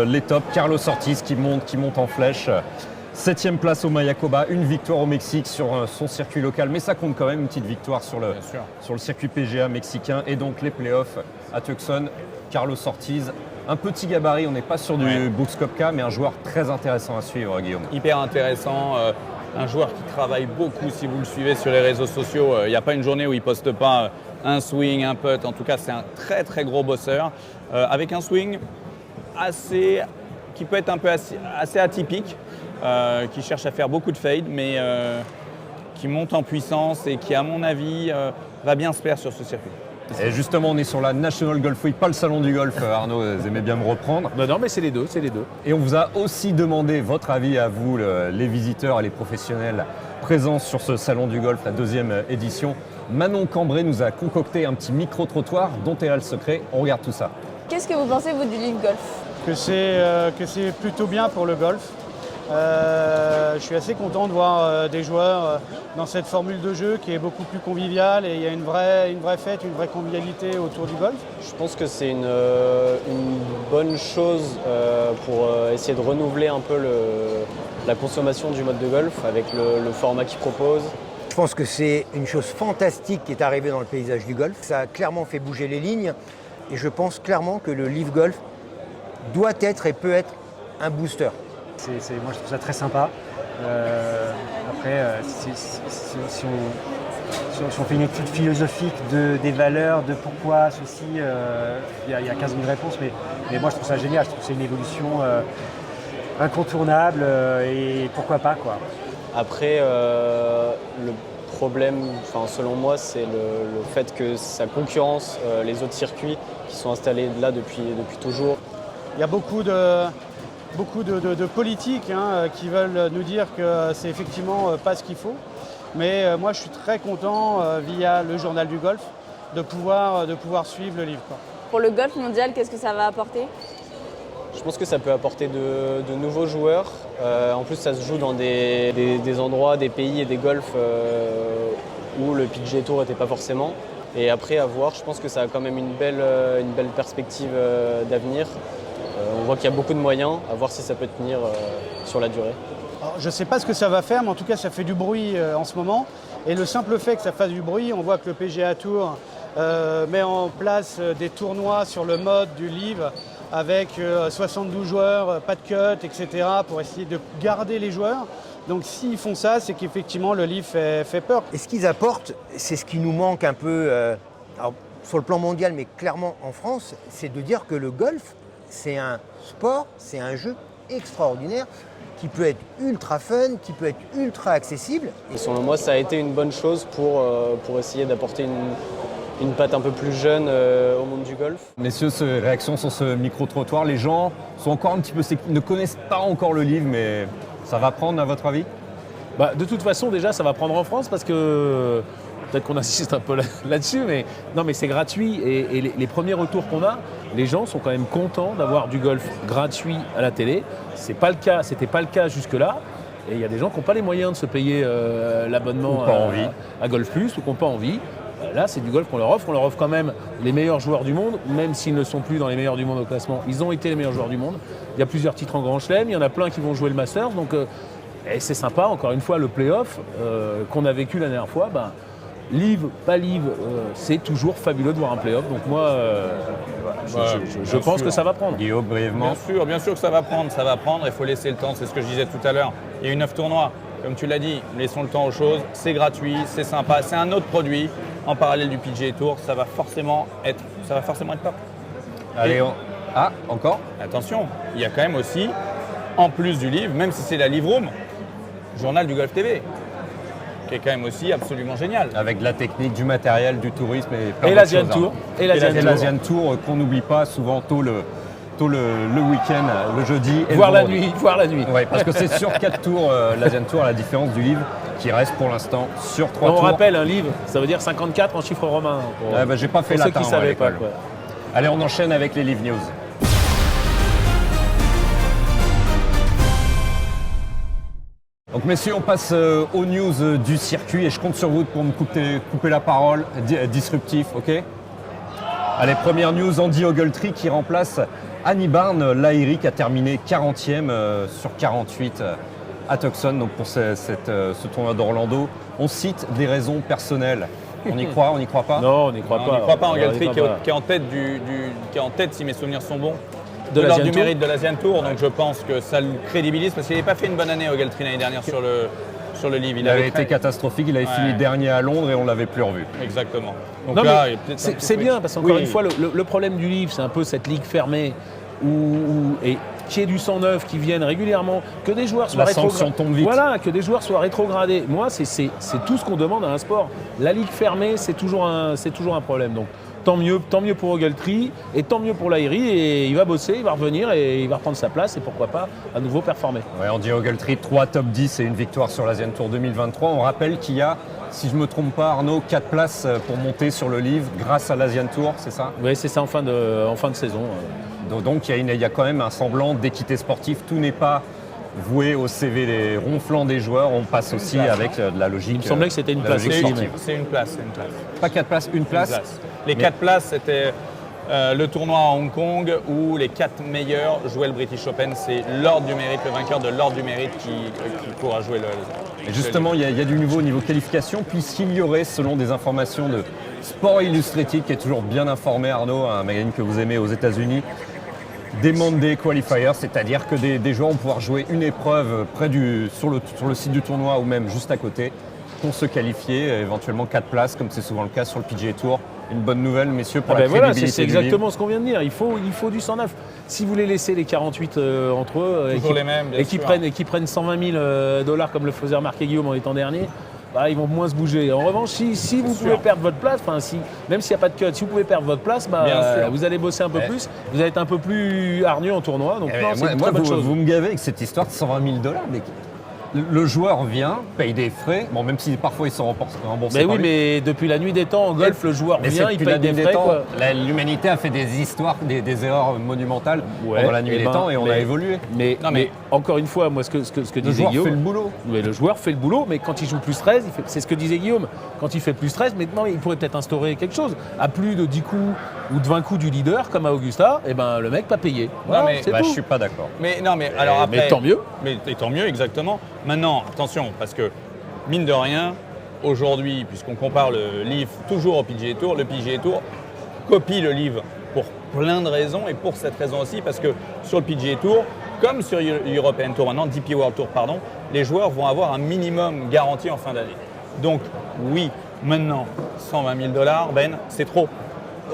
les tops. Carlos Ortiz qui monte en flèche. 7e place au Mayakoba, une victoire au Mexique sur son circuit local, mais ça compte quand même, une petite victoire sur le circuit PGA mexicain et donc les playoffs à Tucson. Carlos Ortiz, un petit gabarit, on n'est pas sur du Brooks Koepka, mais un joueur très intéressant à suivre, Guillaume. Hyper intéressant, un joueur qui travaille beaucoup si vous le suivez sur les réseaux sociaux. Il n'y a pas une journée où il ne poste pas un swing, un putt. En tout cas, c'est un très très gros bosseur, avec un swing qui peut être un peu assez atypique. Qui cherche à faire beaucoup de fade, mais qui monte en puissance et qui, à mon avis, va bien se plaire sur ce circuit. Et justement, on est sur la National Golf Week, pas le salon du golf, Arnaud, vous aimez bien me reprendre. Non, mais c'est les deux, c'est les deux. Et on vous a aussi demandé votre avis à vous, les visiteurs et les professionnels présents sur ce salon du golf, la 2e édition. Manon Cambré nous a concocté un petit micro-trottoir dont elle a le secret. On regarde tout ça. Qu'est-ce que vous pensez, vous, du Live Golf? Que c'est plutôt bien pour le golf. Je suis assez content de voir des joueurs dans cette formule de jeu qui est beaucoup plus conviviale et il y a une vraie fête, une vraie convivialité autour du golf. Je pense que c'est une bonne chose pour essayer de renouveler un peu la consommation du mode de golf avec le format qu'il propose. Je pense que c'est une chose fantastique qui est arrivée dans le paysage du golf. Ça a clairement fait bouger les lignes et je pense clairement que le Live Golf doit être et peut être un booster. Moi je trouve ça très sympa. Après, si on fait une étude philosophique des valeurs, de pourquoi ceci, il y a 15 000 réponses, mais moi je trouve ça génial, je trouve que c'est une évolution incontournable et pourquoi pas quoi. Après, le problème, selon moi, c'est le fait que ça concurrence les autres circuits qui sont installés là depuis toujours. Il y a beaucoup de politiques qui veulent nous dire que c'est effectivement pas ce qu'il faut. Mais moi je suis très content via le journal du golf de pouvoir suivre le livre. Pour le golf mondial, qu'est-ce que ça va apporter? Je pense que ça peut apporter de nouveaux joueurs. En plus, ça se joue dans des endroits, des pays et des golfs où le PGA Tour n'était pas forcément. Et après, à voir, je pense que ça a quand même une belle perspective d'avenir. On voit qu'il y a beaucoup de moyens, à voir si ça peut tenir sur la durée. Alors, je ne sais pas ce que ça va faire, mais en tout cas, ça fait du bruit en ce moment. Et le simple fait que ça fasse du bruit, on voit que le PGA Tour met en place des tournois sur le mode du Live avec 72 joueurs, pas de cut, etc. pour essayer de garder les joueurs. Donc s'ils font ça, c'est qu'effectivement le Live fait peur. Et ce qu'ils apportent, c'est ce qui nous manque un peu alors, sur le plan mondial, mais clairement en France, c'est de dire que le golf, c'est un sport, c'est un jeu extraordinaire qui peut être ultra fun, qui peut être ultra accessible. Et selon moi, ça a été une bonne chose pour essayer d'apporter une patte un peu plus jeune au monde du golf. Messieurs, réaction sur ce micro-trottoir. Les gens sont encore un petit peu ne connaissent pas encore le livre, mais ça va prendre à votre avis? De toute façon, déjà, ça va prendre en France parce que peut-être qu'on insiste un peu là-dessus, mais c'est gratuit et les premiers retours qu'on a, les gens sont quand même contents d'avoir du golf gratuit à la télé. C'était pas le cas jusque-là. Et il y a des gens qui n'ont pas les moyens de se payer l'abonnement à Golf Plus ou qui n'ont pas envie. Là, c'est du golf qu'on leur offre. On leur offre quand même les meilleurs joueurs du monde, même s'ils ne sont plus dans les meilleurs du monde au classement. Ils ont été les meilleurs joueurs du monde. Il y a plusieurs titres en Grand Chelem. Il y en a plein qui vont jouer le Masters. Donc, et c'est sympa. Encore une fois, le play-off qu'on a vécu la dernière fois, Live, pas Live, c'est toujours fabuleux de voir un play-off. Donc moi, je pense que ça va prendre. Guillaume, brièvement. Bien sûr que ça va prendre. Il faut laisser le temps. C'est ce que je disais tout à l'heure. Il y a eu 9 tournois. Comme tu l'as dit, laissons le temps aux choses. C'est gratuit, c'est sympa. C'est un autre produit en parallèle du PGA Tour. Ça va forcément être top. Allez, encore? Attention, il y a quand même aussi, en plus du livre, même si c'est la Live Room, Journal du Golf TV, qui est quand même aussi absolument génial. Avec de la technique, du matériel, du tourisme et plein Et d'autres l'Asian choses, Tour. Et l'Asian Tour qu'on n'oublie pas souvent tôt le week-end, le jeudi. Et Voir le la vendredi. nuit. Oui, parce que c'est sur 4 tours, l'Asian Tour, à la différence du livre, qui reste pour l'instant sur 3 tours. On rappelle, un livre, ça veut dire 54 en chiffre romain. J'ai pas fait pour ceux latin qui ne savaient pas. l'école. Allez, on enchaîne avec les Live News. Donc messieurs, on passe aux news du circuit et je compte sur vous pour me couper la parole, disruptif, ok? Allez, première news, Andy Ogletree qui remplace Annie Barnes. L'Aéric a terminé 40e sur 48 à Tucson, donc pour ce tournoi d'Orlando. On cite des raisons personnelles. On y croit, on n'y croit pas? Non, on n'y croit pas. On n'y croit pas. Ogletree qui est en tête qui est en tête, si mes souvenirs sont bons, de l'ordre du mérite de l'Asian Tour. Donc je pense que ça le crédibilise parce qu'il n'avait pas fait une bonne année Ogletree l'année dernière sur le livre. Il avait été catastrophique, il avait fini dernier à Londres et on ne l'avait plus revu. Exactement. Donc Non, là, c'est bien parce qu'encore une fois, le problème du livre, c'est un peu cette ligue fermée et qu'il y ait du sang neuf qui viennent régulièrement, que des joueurs soient rétrogradés. Voilà, que des joueurs soient rétrogradés. Moi, c'est tout ce qu'on demande à un sport. La ligue fermée, c'est toujours un problème. Donc, tant mieux pour Ogletree et tant mieux pour Lahiri. Et il va bosser, il va revenir et il va reprendre sa place et pourquoi pas à nouveau performer. Ouais, on dit Ogletree, 3 top 10 et une victoire sur l'Asian Tour 2023. On rappelle qu'il y a, si je ne me trompe pas Arnaud, 4 places pour monter sur le livre grâce à l'Asian Tour, c'est ça? Oui, c'est ça en fin de saison. Donc il y a quand même un semblant d'équité sportive. Tout n'est pas voué au CV ronflant des joueurs. On passe aussi avec de la logique. Il me semblait que c'était une la place logique aussi, sportive. C'est une place. Pas 4 places, une place. Les 4 places, c'était le tournoi à Hong Kong où les 4 meilleurs jouaient le British Open. C'est l'ordre du mérite, le vainqueur de l'ordre du mérite qui pourra jouer Et justement, il y a du nouveau au niveau qualification, puisqu'il y aurait, selon des informations de Sport Illustrated, qui est toujours bien informé, Arnaud, un magazine que vous aimez aux États-Unis, des Monday Qualifiers, c'est-à-dire que des joueurs vont pouvoir jouer une épreuve sur le site du tournoi ou même juste à côté pour se qualifier, éventuellement 4 places, comme c'est souvent le cas sur le PGA Tour. Une bonne nouvelle, messieurs, pour la voilà, crédibilité c'est du livre. exactement ce qu'on vient de dire. Il faut du 109. Si vous voulez laisser les 48 entre eux qui prennent 120 000 $ comme le faisait remarquer Guillaume en étant dernier, bah, ils vont moins se bouger. En revanche, si vous pouvez perdre votre place, même s'il n'y a pas de cut, si vous pouvez perdre votre place, vous allez bosser un peu plus, vous allez être un peu plus hargneux en tournoi. Donc c'est une très bonne chose. Vous me gavez avec cette histoire de 120 000 $. Mais le joueur vient, paye des frais, bon, même si parfois ils sont remboursés. Mais oui, mais depuis la nuit des temps, en golf, le joueur vient, il paye des frais. L'humanité a fait des erreurs monumentales pendant la nuit des temps et on a évolué. Mais encore une fois, moi, ce que disait Guillaume. Le joueur fait le boulot. Mais le joueur fait le boulot, mais quand il joue plus 13, c'est ce que disait Guillaume. Quand il fait plus 13, maintenant, il pourrait peut-être instaurer quelque chose. À plus de 10 coups ou de 20 coups du leader, comme à Augusta, le mec pas payé. Voilà, je suis pas d'accord. Mais alors après. Mais tant mieux. Mais tant mieux, exactement. Maintenant, attention, parce que mine de rien, aujourd'hui, puisqu'on compare le livre toujours au PGA Tour, le PGA Tour copie le livre pour plein de raisons et pour cette raison aussi, parce que sur le PGA Tour, comme sur l'European Tour maintenant, DP World Tour, pardon, les joueurs vont avoir un minimum garanti en fin d'année. Donc oui, maintenant, 120 000 $, Ben, c'est trop.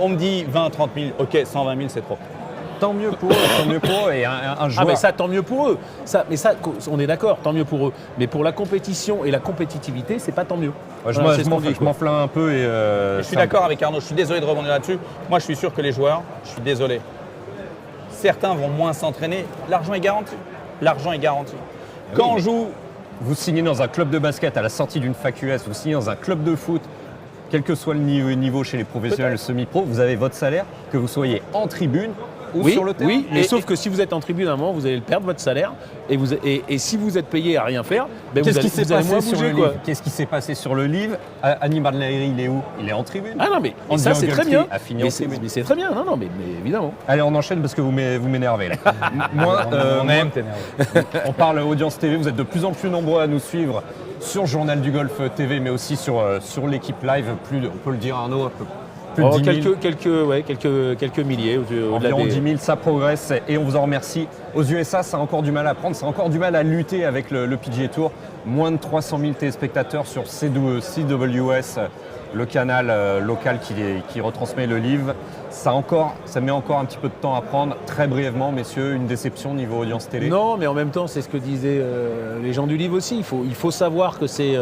On me dit 20, 30 000, ok, 120 000, c'est trop. Tant mieux pour eux, et un joueur. Ah mais ça, tant mieux pour eux. On est d'accord, tant mieux pour eux. Mais pour la compétition et la compétitivité, c'est pas tant mieux. Ouais, je m'enflamme un peu et je suis d'accord avec Arnaud, je suis désolé de rebondir là-dessus. Moi, je suis sûr que les joueurs, je suis désolé, certains vont moins s'entraîner. L'argent est garanti. L'argent est garanti. Quand on joue... Vous signez dans un club de basket à la sortie d'une fac US, vous signez dans un club de foot, quel que soit le niveau chez les professionnels semi-pro, vous avez votre salaire, que vous soyez en tribune ou sur le terrain. Oui, mais sauf que si vous êtes en tribune à un moment, vous allez perdre votre salaire et si vous êtes payé à rien faire, vous allez moins bouger. Qu'est-ce qui s'est passé sur le livre? Anibal Lahiri, il est où? Il est en tribune. Ah non, mais ça c'est très bien. Mais c'est très bien, mais évidemment. Allez, on enchaîne parce que vous m'énervez là. Moi, on aime t'énerver. On parle audience TV, vous êtes de plus en plus nombreux à nous suivre sur Journal du Golf TV, mais aussi sur l'équipe live, on peut le dire Arnaud, plus de 10 000. Quelques milliers. Environ 10 000, ça progresse et on vous en remercie. Aux USA, ça a encore du mal à prendre, ça a encore du mal à lutter avec le PGA Tour. Moins de 300 000 téléspectateurs sur CWS, le canal local qui retransmet le livre. Ça met encore un petit peu de temps à prendre. Très brièvement, messieurs, une déception niveau audience télé? Non, mais en même temps, c'est ce que disaient les gens du livre aussi. Il faut savoir que c'est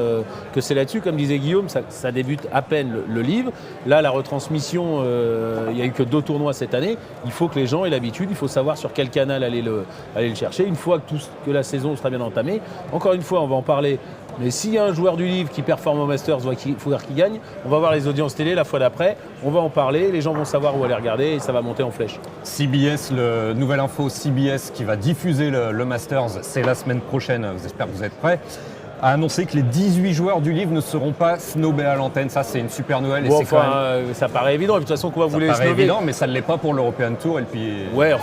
là-dessus, comme disait Guillaume, ça débute à peine le livre. Là, la retransmission, il n'y a eu que 2 tournois cette année. Il faut que les gens aient l'habitude, il faut savoir sur quel canal aller le chercher. Une fois que la saison sera bien entamée, encore une fois, on va en parler. Mais s'il y a un joueur du livre qui performe au Masters, il faudra qu'il gagne. On va voir les audiences télé la fois d'après. On va en parler. Les gens vont savoir où aller regarder et ça va monter en flèche. CBS, nouvelle info CBS qui va diffuser le Masters, c'est la semaine prochaine. J'espère que vous êtes prêts. A annoncé que les 18 joueurs du livre ne seront pas snobés à l'antenne. Ça, c'est une super nouvelle. Bon, ça paraît évident. De toute façon, qu'on va vous les snobber. Ça paraît évident, mais ça ne l'est pas pour l'European Tour. Et puis... Ouais,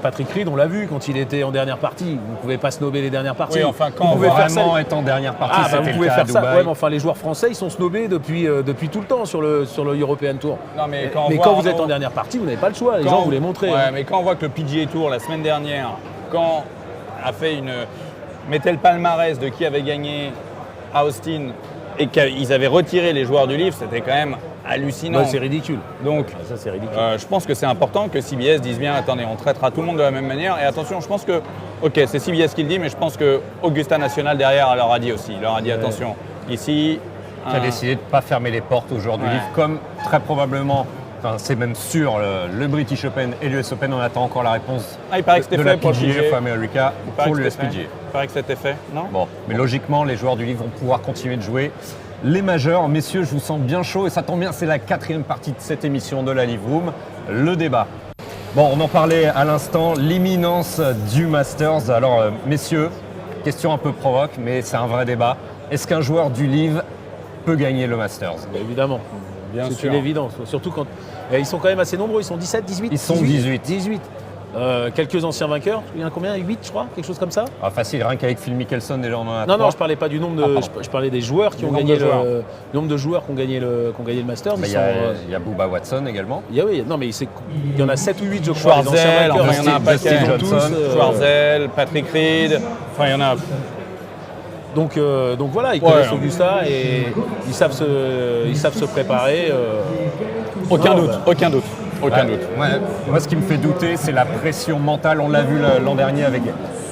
Patrick Reed, on l'a vu quand il était en dernière partie. Vous ne pouvez pas snobber les dernières parties. Oui, enfin, quand on veut vraiment être en dernière partie, vous pouvez faire ça. Ouais, mais enfin, les joueurs français, ils sont snobés depuis tout le temps sur le European Tour. Non, mais quand vous êtes en dernière partie, vous n'avez pas le choix. Les gens vous les montrez. Ouais, mais quand on voit que le PGA Tour, la semaine dernière, mettait le palmarès de qui avait gagné à Austin et qu'ils avaient retiré les joueurs du livre, c'était quand même hallucinant. Ouais, c'est ridicule. Donc, ça, c'est ridicule. Je pense que c'est important que CBS dise bien, attendez, on traitera tout le monde de la même manière. Et attention, je pense que, ok, c'est CBS qui le dit, mais je pense que Augusta National derrière leur a dit aussi. Il leur a dit, attention, ici... Qui a décidé de ne pas fermer les portes aux joueurs du livre, comme très probablement Enfin, c'est même sûr, le British Open et l'US Open, on attend encore la réponse Il paraît que c'était de la fait pour le PGA PGA. of America Il paraît pour que l'US c'était fait. PGA. Il paraît que c'était fait, non? Bon, mais logiquement, les joueurs du livre vont pouvoir continuer de jouer les majeurs. Messieurs, je vous sens bien chaud et ça tombe bien, c'est la 4e partie de cette émission de la Live Room, le débat. Bon, on en parlait à l'instant, l'imminence du Masters. Alors, messieurs, question un peu provoque, mais c'est un vrai débat. Est-ce qu'un joueur du livre peut gagner le Masters? Évidemment. Bien C'est sûr. une évidence. Surtout quand. Ils sont quand même assez nombreux. Ils sont 17, 18 Ils sont 18. 18. Quelques anciens vainqueurs. Il y en a combien? 8, je crois? Quelque chose comme ça? Ah, facile, rien qu'avec Phil Mickelson, déjà on en a Non, 3. je parlais pas du nombre de. Ah, pardon. je parlais des joueurs qui Du ont nombre gagné de joueurs. le nombre de joueurs qui ont gagné le Masters. Mais Ils il sont, y a Bubba Watson également. oui, non, mais il y en a 7 ou 8, je crois. les anciens Schwarzel, vainqueurs. enfin, il y en a un Dustin paquet. Johnson, Schwarzel, Patrick Reed, enfin il y en a. Donc voilà, ils Ouais, connaissent hein. Augusta et ils savent se préparer. Aucun Non, doute, bah, aucun doute, aucun Ouais, doute. ouais. Moi, ce qui me fait douter, c'est la pression mentale. On l'a vu l'an dernier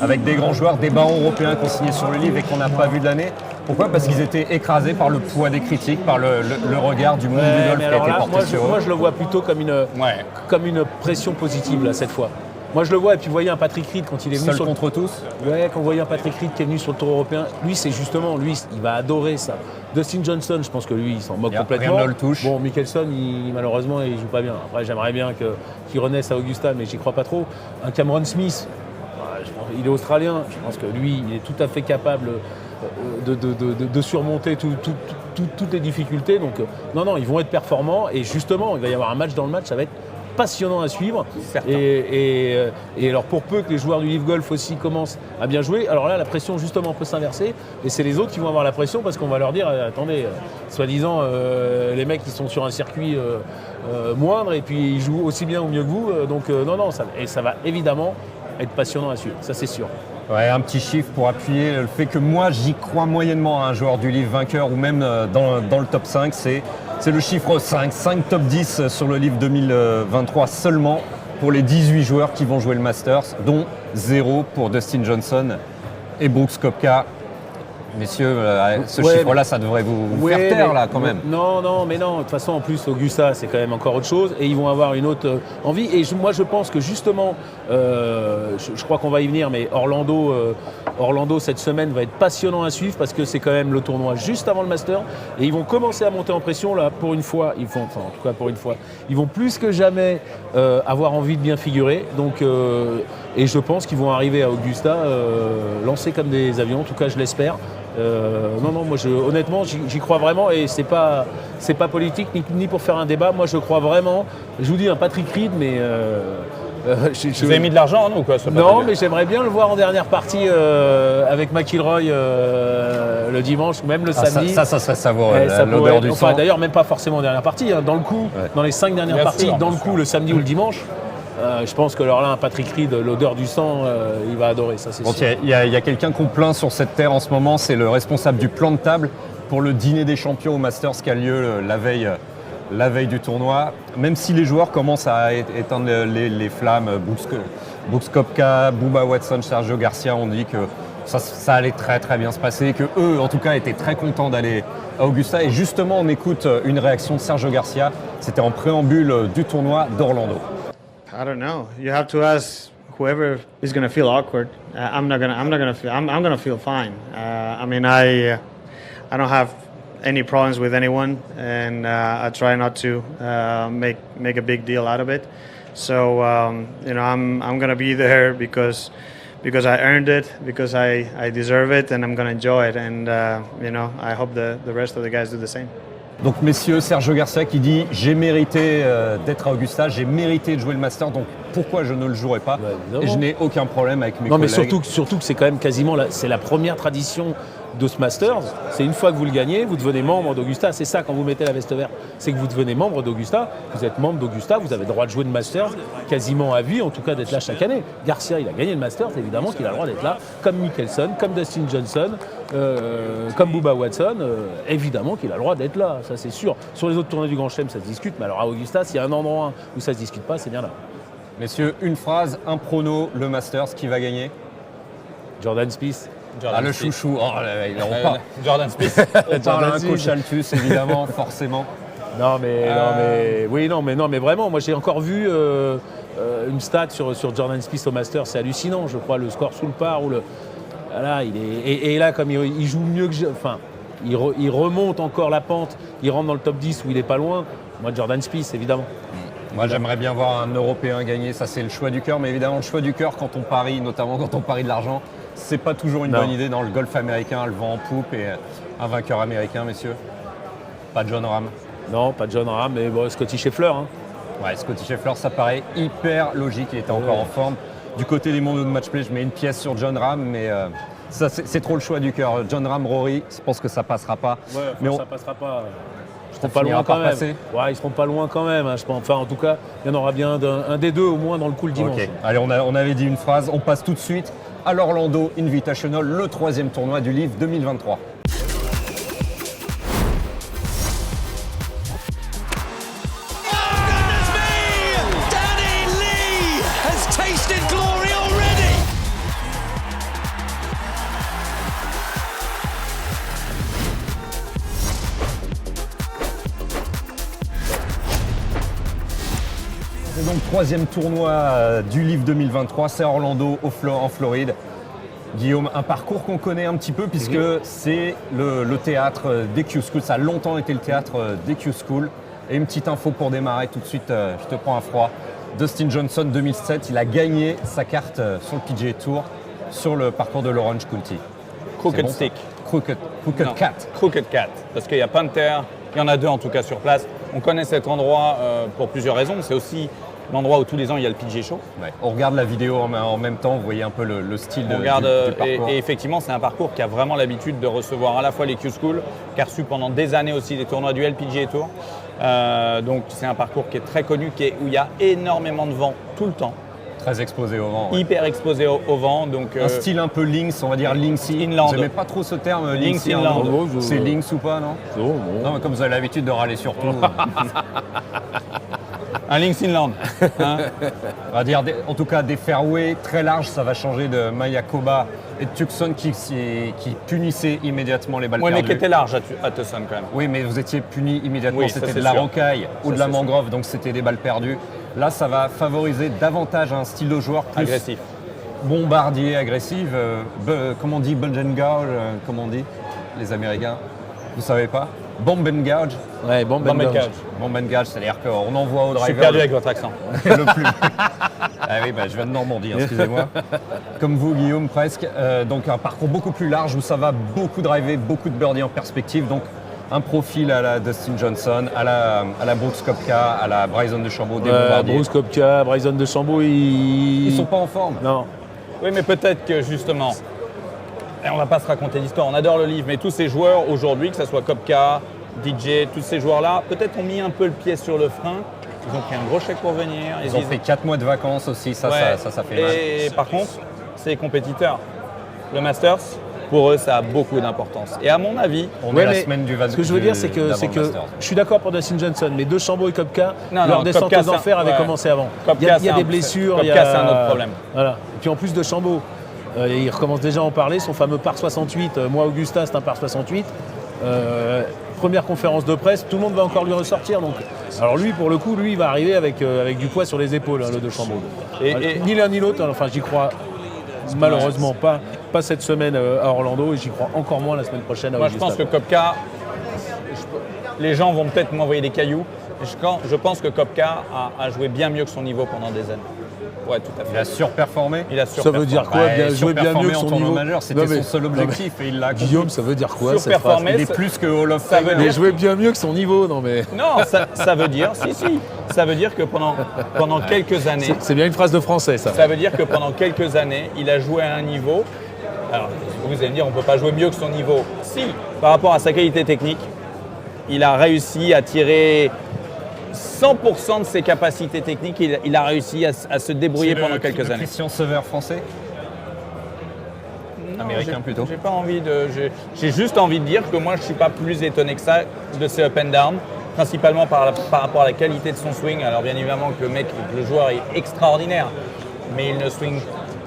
avec des grands joueurs, des barons européens qui ont signé sur le livre et qu'on n'a pas vu de l'année. Pourquoi? Parce qu'ils étaient écrasés par le poids des critiques, par le regard du monde Ouais, du golf mais qui a alors été là, porté sur eux. moi, je le vois plutôt comme une pression positive là, cette fois. Moi je le vois, et puis vous voyez un Patrick Reed quand il est venu Seul sur le... contre tous. Ouais, quand vous voyez un Patrick Reed qui est venu sur le Tour européen, lui c'est justement, il va adorer ça. Dustin Johnson, je pense que lui il s'en moque Rien complètement. ne le touche. Bon, Mickelson, malheureusement il joue pas bien. Après j'aimerais bien qu'il renaisse à Augusta, mais j'y crois pas trop. Un Cameron Smith, il est australien, je pense que lui il est tout à fait capable de surmonter toutes les difficultés. Donc non, ils vont être performants et justement il va y avoir un match dans le match, ça va être passionnant à suivre. Certain. Et alors pour peu que les joueurs du Live Golf aussi commencent à bien jouer, alors là la pression justement peut s'inverser et c'est les autres qui vont avoir la pression parce qu'on va leur dire attendez, soi-disant les mecs ils sont sur un circuit moindre et puis ils jouent aussi bien ou mieux que vous, donc non, ça va évidemment être passionnant à suivre, ça c'est sûr. Ouais, un petit chiffre pour appuyer le fait que moi j'y crois moyennement à un joueur du livre vainqueur ou même dans le top 5, c'est le chiffre 5. 5 top 10 sur le livre 2023 seulement pour les 18 joueurs qui vont jouer le Masters, dont 0 pour Dustin Johnson et Brooks Koepka. Messieurs, ce Ouais, chiffre-là, ça devrait vous Ouais, faire taire mais- là quand même. Non, de toute façon, en plus, Augusta, c'est quand même encore autre chose. Et ils vont avoir une autre envie. Et moi, je pense que justement, je crois qu'on va y venir, mais Orlando, cette semaine, va être passionnant à suivre parce que c'est quand même le tournoi juste avant le Master. Et ils vont commencer à monter en pression, là, pour une fois. Ils vont plus que jamais avoir envie de bien figurer. Donc, et je pense qu'ils vont arriver à Augusta lancés comme des avions. En tout cas, je l'espère. Non, moi honnêtement j'y crois vraiment et c'est pas politique ni pour faire un débat. Moi je crois vraiment. Je vous dis un Patrick Reed, mais Vous avez mis de l'argent ou quoi? non, mais j'aimerais bien le voir en dernière partie avec McIlroy le dimanche ou même le samedi. Ça serait savoureux, Ouais, ça l'odeur pourrait- du enfin, sang. d'ailleurs, même pas forcément en dernière partie. Dans le coup, Ouais. dans les 5 dernières Bien parties, sûr, dans le bien coup, sûr. le samedi ou le dimanche, je pense que alors là, un Patrick Reed, l'odeur du sang, il va adorer, ça c'est Bon, sûr. il y a quelqu'un qu'on plaint sur cette terre en ce moment, c'est le responsable du plan de table pour le dîner des champions au Masters qui a lieu la veille du tournoi. Même si les joueurs commencent à éteindre les flammes, Brooks Koepka, Bubba Watson, Sergio Garcia ont dit que ça allait très très bien se passer, que eux en tout cas étaient très contents d'aller à Augusta. Et justement, on écoute une réaction de Sergio Garcia, c'était en préambule du tournoi d'Orlando. I don't know. You have to ask whoever is going to feel awkward. I'm going to feel fine. I don't have any problems with anyone, and I try not to make a big deal out of it. So I'm going to be there because I earned it, because I deserve it, and I'm going to enjoy it. And I hope the rest of the guys do the same. Donc messieurs, Sergio Garcia qui dit « J'ai mérité d'être à Augusta, j'ai mérité de jouer le Master, donc pourquoi je ne le jouerai pas évidemment. Et je n'ai aucun problème avec mes Non, mais collègues. surtout que c'est quand même quasiment c'est la première tradition de ce Masters. C'est une fois que vous le gagnez, vous devenez membre d'Augusta. C'est ça quand vous mettez la veste verte, c'est que vous devenez membre d'Augusta. Vous êtes membre d'Augusta, vous avez le droit de jouer le Masters quasiment à vie, en tout cas d'être là chaque année. Garcia, il a gagné le Masters, évidemment qu'il a le droit d'être là, comme Mickelson, comme Dustin Johnson, comme Bubba Watson. Évidemment qu'il a le droit d'être là, ça c'est sûr. Sur les autres tournois du Grand Chelem, ça se discute, mais alors à Augusta, s'il y a un endroit où ça se discute pas, c'est bien là. Messieurs, une phrase, un prono, le Masters, qui va gagner? Jordan Spieth. Le chouchou, on parle, Jordan Spieth. on parle à un coach Altus évidemment, forcément. Non mais vraiment, moi j'ai encore vu une stat sur Jordan Spieth au Masters, c'est hallucinant, je crois, le score sous le par ou le. Voilà, et là comme il joue mieux que il remonte encore la pente, il rentre dans le top 10 où il est pas loin. Moi Jordan Spieth évidemment. Moi, j'aimerais bien voir un Européen gagner. Ça, c'est le choix du cœur. Mais évidemment, le choix du cœur, quand on parie, notamment quand on parie de l'argent, c'est pas toujours une bonne idée dans le golf américain. Le vent en poupe et un vainqueur américain, messieurs. Pas John Ram. Non, pas John Ram, mais bon, Scotty Scheffler. Hein. Ouais, Scotty Scheffler, ça paraît hyper logique. Il était encore en forme. Du côté des mondes de match-play, je mets une pièce sur John Ram, mais ça, c'est trop le choix du cœur. John Ram, Rory, je pense que ça passera pas. Ouais, mais ça passera pas. Ils seront pas loin quand même. Ouais, ils seront pas loin quand même. Hein, je pense. Enfin, en tout cas, il y en aura bien un des deux au moins dans le coup le dimanche. Okay. Allez, on avait dit une phrase. On passe tout de suite à l'Orlando Invitational, le 3e tournoi du Live 2023. C'est donc 3e tournoi du Live 2023, c'est Orlando en Floride. Guillaume, un parcours qu'on connaît un petit peu puisque c'est le théâtre d'EQ School, ça a longtemps été le théâtre d'EQ School. Et une petite info pour démarrer tout de suite, je te prends à froid. Dustin Johnson 2007, il a gagné sa carte sur le PGA Tour sur le parcours de l'Orange County. Crooked Stick. Crooked Cat. Crooked Cat, parce qu'il y a plein de terres, il y en a 2 en tout cas sur place. On connaît cet endroit pour plusieurs raisons, c'est aussi l'endroit où tous les ans il y a le PGA Show. Ouais. On regarde la vidéo en même temps, vous voyez un peu le style du parcours. Et effectivement, c'est un parcours qui a vraiment l'habitude de recevoir à la fois les Q-School, qui a reçu pendant des années aussi des tournois du LPGA Tour. Donc c'est un parcours qui est très connu, où il y a énormément de vent tout le temps. Très exposé au vent. Ouais. Hyper exposé au vent. Donc, un style un peu links, on va dire linksy. Inland. Vous n'aimez pas trop ce terme links inland. C'est links ou pas, non? Non, mais comme vous avez l'habitude de râler sur tout. Un links inland. Hein. On va dire, en tout cas, des fairways très larges, ça va changer de Mayakoba et de Tucson qui punissaient immédiatement les balles perdues. Oui, mais qui était large à Tucson quand même. Oui, mais vous étiez punis immédiatement. Oui, c'était de la rocaille ou de la mangrove, donc c'était des balles perdues. Là, ça va favoriser davantage un style de joueur plus agressif. Bombardier, agressif. Comment on dit? Bunch and gouge, comment on dit les Américains? Vous savez pas? Bomb and gouge. Ouais, bomb and gouge. Bomb and gouge, c'est-à-dire qu'on envoie au driver. Je suis perdu avec votre accent. Le plus. Ah oui, je viens de Normandie, excusez-moi. Comme vous, Guillaume, presque. Donc un parcours beaucoup plus large où ça va beaucoup driver, beaucoup de birdies en perspective. Donc un profil à la Dustin Johnson, à la Brooks Koepka, à la Bryson DeChambeau, des bombardiers. Brooks Koepka, Bryson DeChambeau, ils sont pas en forme. Non. Oui, mais peut-être que justement, et on va pas se raconter l'histoire, on adore le livre, mais tous ces joueurs aujourd'hui, que ce soit Koepka, DJ, tous ces joueurs-là, peut-être ont mis un peu le pied sur le frein. Ils ont pris un gros chèque pour venir. Ils ont fait 4 mois de vacances aussi, ça fait mal. Et par contre, c'est les compétiteurs. Le Masters, pour eux, ça a beaucoup d'importance. Et à mon avis, on est la semaine du 22. Ce que je veux dire, c'est que je suis d'accord pour Dustin Johnson, mais DeChambeau et Koepka, leur descente aux enfers avait commencé avant. Il y a des blessures. Koepka, c'est un autre problème. Voilà. Et puis en plus, DeChambeau, il recommence déjà à en parler, son fameux par 68. Moi, Augusta, c'est un par 68. Première conférence de presse, tout le monde va encore lui ressortir. Donc, alors lui, pour le coup, il va arriver avec du poids sur les épaules, le DeChambeau. Et ni l'un ni l'autre, enfin j'y crois malheureusement pas cette semaine à Orlando, et j'y crois encore moins la semaine prochaine à Augusta. Moi, je pense que Koepka, les gens vont peut-être m'envoyer des cailloux. Je pense que Koepka a joué bien mieux que son niveau pendant des années. Ouais, tout à fait. Il a surperformé. Ça veut dire quoi? Jouer bien mieux que son niveau majeur, c'était son seul objectif et il l'a accompli. Guillaume, ça veut dire quoi? Surperformer, il est plus que Hall of Fame. Il jouait bien mieux que son niveau, non mais. Non, ça veut dire, ça veut dire que pendant quelques années. C'est bien une phrase de français, ça. Ça veut dire que pendant quelques années, il a joué à un niveau. Alors, vous allez me dire, on ne peut pas jouer mieux que son niveau. Si, par rapport à sa qualité technique, il a réussi à tirer 100% de ses capacités techniques, il a réussi à se débrouiller pendant quelques années. Christian Sever français? Non, américain plutôt. J'ai juste envie de dire que moi je ne suis pas plus étonné que ça de ses up and down, principalement par rapport à la qualité de son swing. Alors bien évidemment que le joueur est extraordinaire, mais il ne swing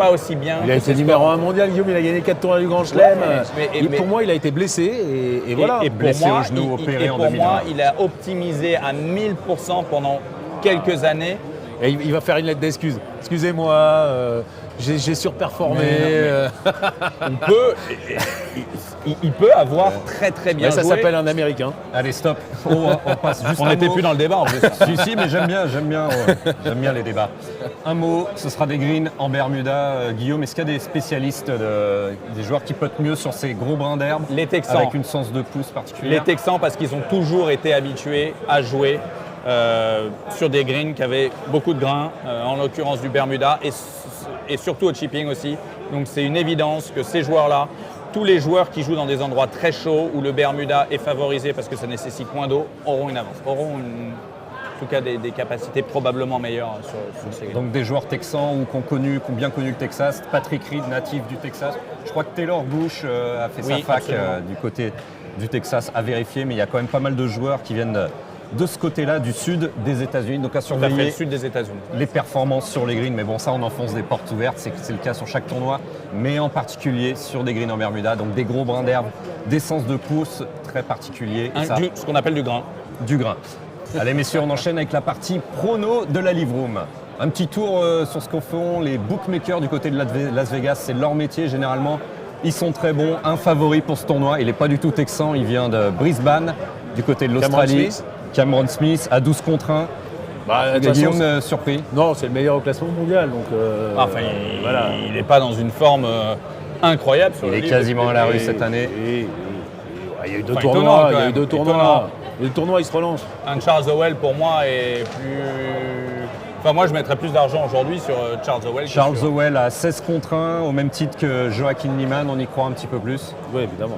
pas aussi bien. Il a que été ces numéro sports. 1 mondial, Guillaume, il a gagné 4 tournois du Grand Chelem. mais- Pour moi, il a été blessé et voilà. Et pour Blessé moi, au genou, opéré en pour 2020. moi, il a optimisé à 1000% pendant quelques années. Et il va faire une lettre d'excuse. Excusez-moi, j'ai surperformé. Il peut avoir très bien Ouais, ça joué. s'appelle un Américain. Allez, stop. On passe juste On un n'était mot. plus dans le débat en plus. Si, mais j'aime bien les débats. Un mot, ce sera des greens en Bermuda. Guillaume, est-ce qu'il y a des spécialistes, des joueurs qui puttent mieux sur ces gros brins d'herbe Les Texans. avec une sens de pouce particulière? Les Texans, parce qu'ils ont toujours été habitués à jouer sur des greens qui avaient beaucoup de grains, en l'occurrence du Bermuda, et surtout au chipping aussi. Donc c'est une évidence que ces joueurs-là, tous les joueurs qui jouent dans des endroits très chauds où le Bermuda est favorisé parce que ça nécessite moins d'eau, auront une avance, en tout cas des capacités probablement meilleures sur ces greens. Donc des joueurs texans ou qui ont bien connu le Texas. Patrick Reed, natif du Texas. Je crois que Taylor Bush a fait Oui, sa fac absolument. du côté du Texas, à vérifier, mais il y a quand même pas mal de joueurs qui viennent de ce côté-là, du sud des États-Unis. Donc à Tout à fait, le surveiller sud des États-Unis. les performances sur les greens. Mais bon, ça, on enfonce des portes ouvertes. C'est le cas sur chaque tournoi, mais en particulier sur des greens en Bermuda. Donc des gros brins d'herbe, des sens de pouce très particuliers. Et ça, Ce qu'on appelle du grain. du grain. Allez messieurs, on enchaîne avec la partie prono de la Live Room. Un petit tour sur ce qu'en font les bookmakers du côté de Las Vegas. C'est leur métier généralement. Ils sont très bons. Un favori pour ce tournoi. Il n'est pas du tout texan. Il vient de Brisbane, du côté de l'Australie. Cameron Smith à 12 contre 1. De toute Guillaume, façon, surpris? non, c'est le meilleur au classement mondial. Donc, Enfin, voilà. il n'est pas dans une forme incroyable sur Il le est livre. quasiment à la rue cette année. Il y a eu deux Enfin, tournois. étonnant, quand Il y a eu même. deux Étonnant. tournois. Les tournois, ils se relancent. Un Charles Howell pour moi est plus. Enfin, moi je mettrais plus d'argent aujourd'hui sur Charles Howell. que Charles sur- Howell à 16 contre 1, au même titre que Joaquin Niemann. On y croit un petit peu plus. Oui, évidemment.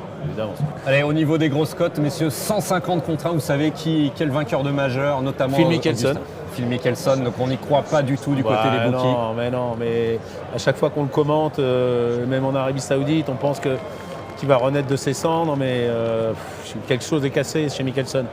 Allez, au niveau des grosses cotes, messieurs, 150 contre 1, vous savez quel vainqueur de majeur, notamment Phil Mickelson. Augustin. Phil Mickelson, donc on n'y croit pas du tout du côté des bookies. Non, mais à chaque fois qu'on le commente, même en Arabie Saoudite, on pense qu'il va renaître de ses cendres, mais quelque chose est cassé chez Mickelson.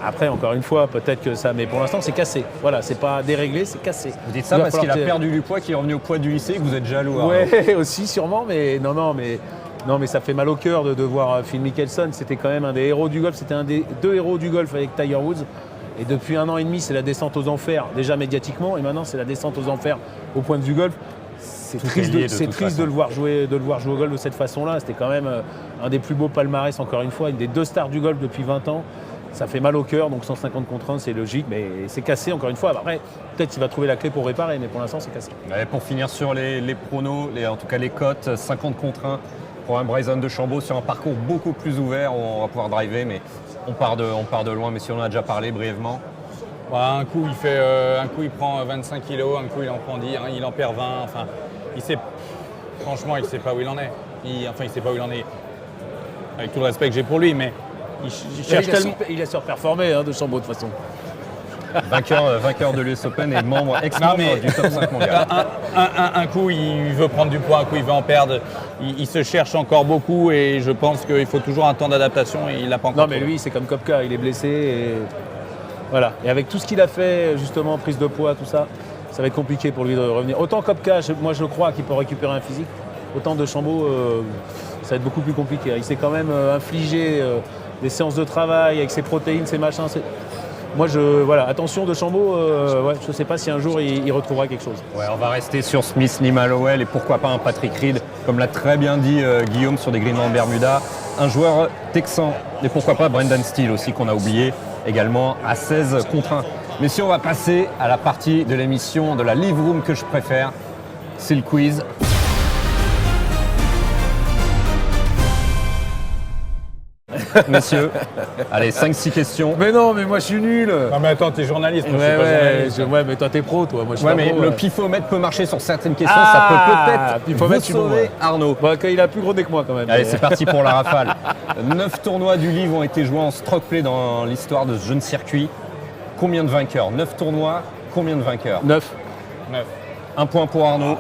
Après, encore une fois, peut-être que ça, mais pour l'instant, c'est cassé. Voilà, c'est pas déréglé, c'est cassé. Vous dites ça Il va parce qu'il a falloir perdu du poids, qu'il est revenu au poids du lycée, que vous êtes jaloux. Arnaud. Ouais, aussi sûrement, mais non, mais ça fait mal au cœur de voir Phil Mickelson. C'était quand même un des héros du golf. C'était un des deux héros du golf avec Tiger Woods. Et depuis 1 an et demi, c'est la descente aux enfers, déjà médiatiquement, et maintenant c'est la descente aux enfers au point de vue golf. C'est Tout triste, est lié de c'est toute triste façon. de le voir jouer au golf de cette façon-là. C'était quand même un des plus beaux palmarès, encore une fois, une des deux stars du golf depuis 20 ans. Ça fait mal au cœur, donc 150 contre 1, c'est logique, mais c'est cassé encore une fois. Après, peut-être qu'il va trouver la clé pour réparer, mais pour l'instant, c'est cassé. Ouais, pour finir sur les pronos, en tout cas les cotes, 50 contre 1 pour un Bryson DeChambeau sur un parcours beaucoup plus ouvert. On va pouvoir driver, mais on part de loin. Mais si on en a déjà parlé brièvement. Un coup il prend 25 kilos, un coup il en prend 10, il en perd 20. Enfin, franchement, il sait pas où il en est. Il sait pas où il en est. Avec tout le respect que j'ai pour lui, mais il cherche tellement. Il a surperformé de Chambaud de toute façon. Vainqueur de l'US Open et ex-membre du top 5 mondial. Un coup, il veut prendre du poids, un coup, il veut en perdre. Il se cherche encore beaucoup et je pense qu'il faut toujours un temps d'adaptation et il l'a pas encore. Non, mais lui, c'est comme Koepka, il est blessé. Et voilà. Et avec tout ce qu'il a fait, justement, prise de poids, tout ça, ça va être compliqué pour lui de revenir. Autant Koepka, moi je crois qu'il peut récupérer un physique, autant DeChambeau, ça va être beaucoup plus compliqué. Il s'est quand même infligé des séances de travail avec ses protéines, ses machins. Moi, voilà, attention DeChambeau, je ne sais pas si un jour il retrouvera quelque chose. Ouais, on va rester sur Smith, Niemann, Howell et pourquoi pas un Patrick Reed, comme l'a très bien dit Guillaume sur des greens en Bermuda. Un joueur texan et pourquoi pas Brendan Steele aussi qu'on a oublié également à 16 contre 1. Messieurs, on va passer à la partie de l'émission de la Live Room que je préfère, c'est le quiz. Messieurs, allez, 5-6 questions. Mais non, mais moi je suis nul. Non mais attends, t'es journaliste, moi je suis pas journaliste. Ouais, mais toi t'es pro, toi. Moi, je suis Ouais, pas mais pro, le ouais. pifomètre peut marcher sur certaines questions, ça peut peut-être pifomètre, vous je suis bon, sauver ouais. Arnaud. Bon, il a plus gros nez que moi quand même. Allez, c'est parti pour la rafale. 9 tournois du livre ont été joués en stroke play dans l'histoire de ce jeune circuit. Combien de vainqueurs? 9 tournois, combien de vainqueurs? 9. 9. Un point pour Arnaud.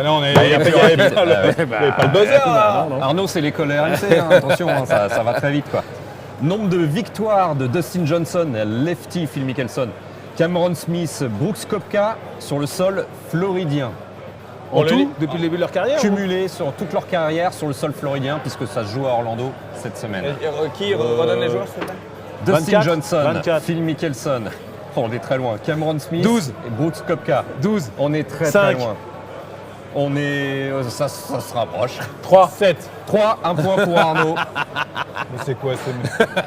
non, il n'y a pas le buzzer là. Arnaud, c'est l'école RMC, hein, attention, hein, ça va très vite, quoi. Nombre de victoires de Dustin Johnson, lefty Phil Mickelson, Cameron Smith, Brooks Koepka sur le sol floridien. En le tout, lit. depuis le début de leur carrière. Cumulés sur toute leur carrière sur le sol floridien, puisque ça se joue à Orlando cette semaine. Qui redonne les joueurs, s'il te plaît? Dustin 24, Johnson, 24. Phil Mickelson, on est très loin. Cameron Smith 12. et Brooks Koepka. 12. On est très 5. très loin. On est. Ça se rapproche. 3. 7. 3, un point pour Arnaud. Mais c'est quoi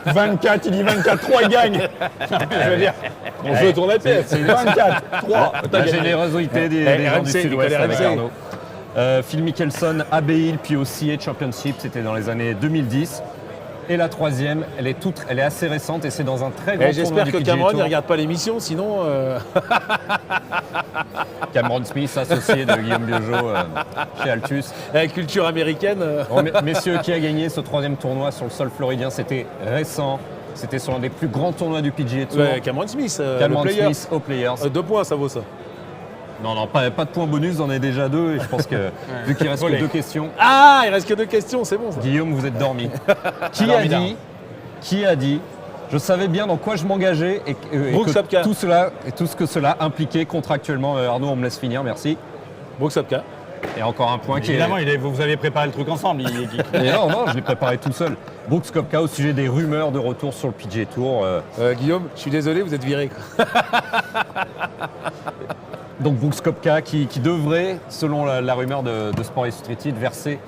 24, il dit 24, 3, il gagne. Je veux dire, on joue autour de la pièce. c'est- 24, 3. La générosité des gens RMC, du Sud-Ouest Nicolas avec RMC. Arnaud. Phil Mickelson, Abbey Hill, puis au CA Championship, c'était dans les années 2010. Et la troisième, elle est assez récente et c'est dans un très grand tournoi J'espère du que PGA Cameron Tour. ne regarde pas l'émission, sinon. Cameron Smith, associé de Guillaume Biogio chez Altus. La culture américaine. Bon, messieurs, qui a gagné ce troisième tournoi sur le sol floridien? C'était récent. C'était sur l'un des plus grands tournois du PGA Tour. Ouais, Cameron Smith, Cameron le player. Smith aux Players. 2 points, ça vaut ça. Non, pas de points bonus, on est déjà 2. Et je pense que, vu qu'il reste que Volé. 2 questions, Ah, il reste que 2 questions, c'est bon ça. Guillaume, vous êtes dormi. Dormi Qui a dit je savais bien dans quoi je m'engageais et Brooks que Koepka. tout ce que cela impliquait contractuellement. Arnaud, on me laisse finir, merci. Brooks Koepka. Et encore un point qui Évidemment, vous avez préparé le truc ensemble. Et non, je l'ai préparé tout seul. Brooks Koepka au sujet des rumeurs de retour sur le PGA Tour. Guillaume, je suis désolé, vous êtes viré. quoi. Donc Brooks Koepka qui devrait, selon la rumeur de Sport Illustrated, verser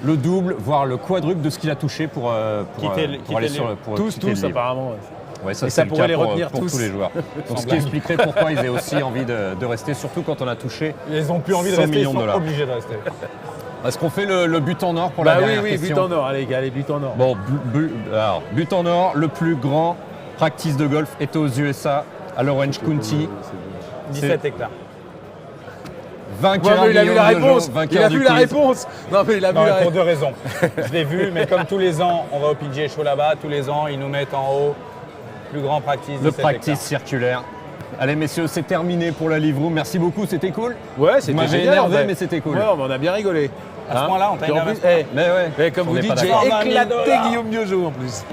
le double, voire le quadruple de ce qu'il a touché pour Quitter aller le sur livre. pour Tous, quitter le livre. apparemment. Ouais, Et ça, ça c'est le pourrait cas les pour, retenir pour tous. tous les joueurs. Donc ce qui blague. expliquerait pourquoi ils aient aussi envie de rester, surtout quand on a touché Ils n'ont plus envie de 100 rester, ils millions de sont dollars. obligés de rester. Est-ce qu'on fait le but en or pour Bah la oui, dernière oui, question? but en or, allez, but en or. Bon, alors, but en or, le plus grand practice de golf est aux USA, à l'Orange County. 17 hectares. Vainqueur, Ouais, mais il a vu la Guillaume réponse. Biogio, Il vainqueur a du vu la quiz. réponse. Non, mais il a vu Non, la pour réponse. 2 raisons. Je l'ai vu, mais comme tous les ans, on va au PGA Show là-bas. Tous les ans, ils nous mettent en haut plus grand practice. Le 17 practice hectares. circulaire. Allez messieurs, c'est terminé pour la Live Room. Merci beaucoup, c'était cool. Ouais, Vous c'était m'avez génial. énervé, ouais. mais c'était cool. Ouais, mais on a bien rigolé. À ce point-là, on t'a Puis en énervé. plus, Mais ouais, comme on vous n'est dites, pas j'ai d'accord. 120 000 éclaté $. Guillaume Biogio en plus.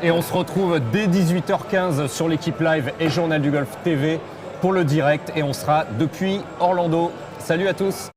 Et on se retrouve dès 18h15 sur l'équipe live et Journal du Golf TV pour le direct. Et on sera depuis Orlando. Salut à tous.